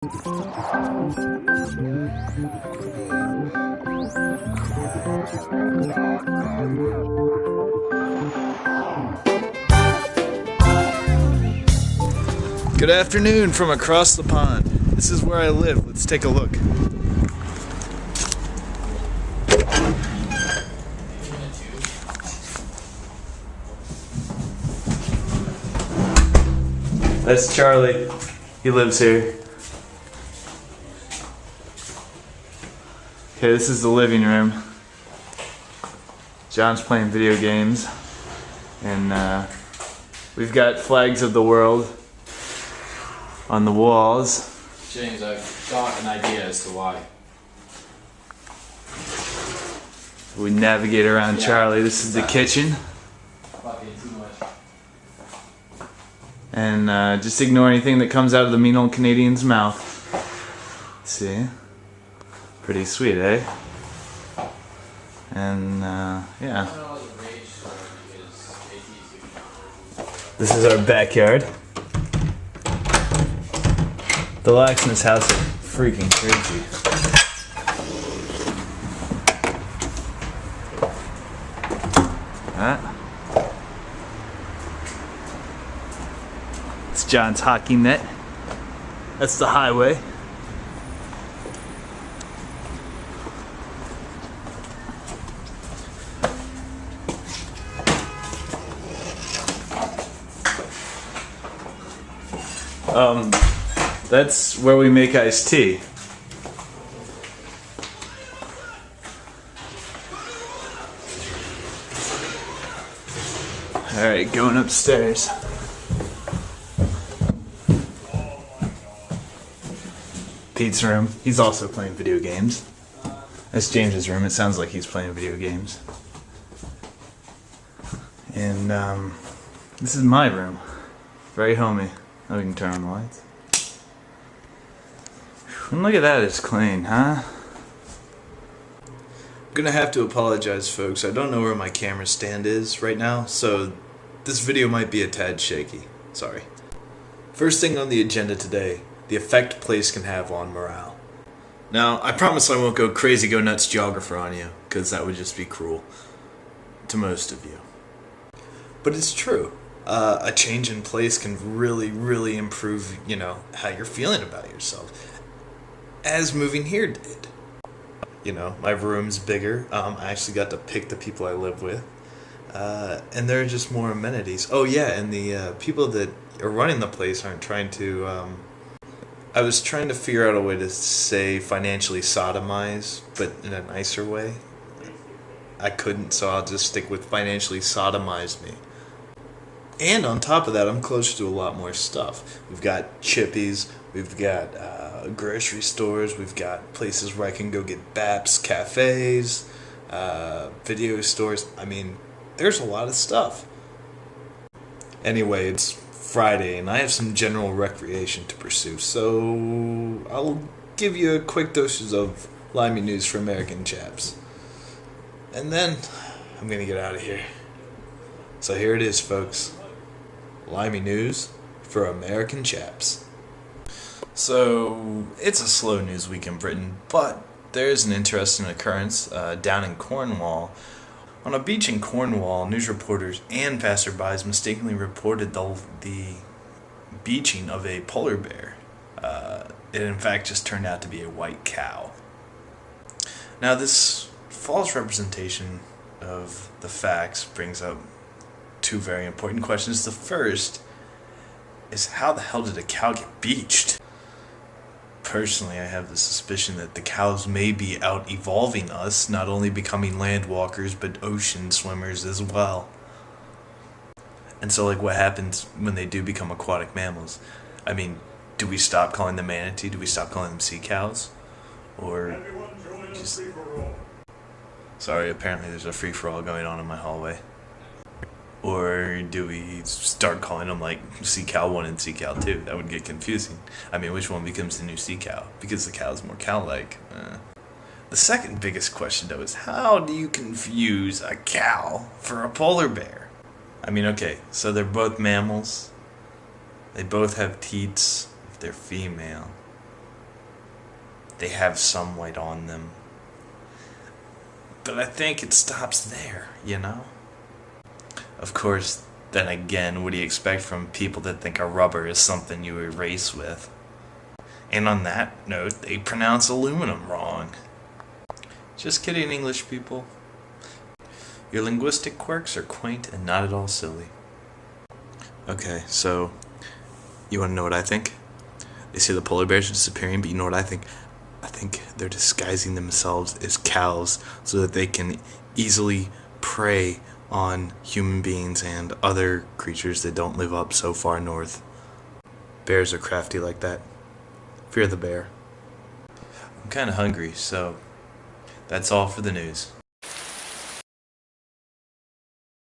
Good afternoon from across the pond. This is where I live. Let's take a look. That's Charlie. He lives here. Okay, this is the living room. John's playing video games. And we've got flags of the world on the walls. James, I've got an idea as to why. We navigate around Charlie. This is the kitchen. And just ignore anything that comes out of the mean old Canadian's mouth. See? Pretty sweet, eh? And yeah. This is our backyard. The lights in this house are freaking crazy. It's John's hockey net. That's the highway. That's where we make iced tea. Alright, going upstairs. Pete's room. He's also playing video games. That's James's room. It sounds like he's playing video games. And this is my room. Very homey. Oh, we can turn on the lights. And look at that, it's clean, huh? I'm gonna have to apologize, folks. I don't know where my camera stand is right now, so this video might be a tad shaky. Sorry. First thing on the agenda today, the effect place can have on morale. Now, I promise I won't go crazy go nuts geographer on you, because that would just be cruel to most of you. But it's true. A change in place can really improve, how you're feeling about yourself. As moving here did. My room's bigger. I actually got to pick the people I live with. And there are just more amenities. Oh yeah, and the people that are running the place aren't trying to... I was trying to figure out a way to say financially sodomize, but in a nicer way. I couldn't, so I'll just stick with financially sodomize me. And on top of that, I'm closer to a lot more stuff. We've got Chippies, we've got grocery stores, we've got places where I can go get Baps, cafes, video stores. I mean, there's a lot of stuff. Anyway, it's Friday and I have some general recreation to pursue, so I'll give you a quick dosage of limey news for American chaps. And then I'm gonna get out of here. So here it is, folks. Limey news for American chaps. So, it's a slow news week in Britain, but there is an interesting occurrence down in Cornwall. On a beach in Cornwall, news reporters and passerbys mistakenly reported the beaching of a polar bear. It in fact just turned out to be a white cow. Now this false representation of the facts brings up two very important questions. The first is, how the hell did a cow get beached? Personally, I have the suspicion that the cows may be out evolving us, not only becoming land walkers, but ocean swimmers as well. And so, what happens when they do become aquatic mammals? I mean, do we stop calling them manatee? Do we stop calling them sea cows? Or just... Sorry, apparently there's a free-for-all going on in my hallway. Or do we start calling them Sea Cow 1 and Sea Cow 2? That would get confusing. I mean, which one becomes the new Sea Cow? Because the cow is more cow-like. The second biggest question, though, is how do you confuse a cow for a polar bear? I mean, okay, so they're both mammals. They both have teats if they're female. they have some white on them. But I think it stops there, you know? Of course, then again, what do you expect from people that think a rubber is something you erase with? And on that note, they pronounce aluminum wrong. Just kidding, English people. Your linguistic quirks are quaint and not at all silly. Okay, so, you want to know what I think? They say the polar bears are disappearing, but you know what I think? I think they're disguising themselves as cows so that they can easily prey on human beings and other creatures that don't live up so far north. Bears are crafty like that. Fear the bear. I'm kind of hungry, so that's all for the news.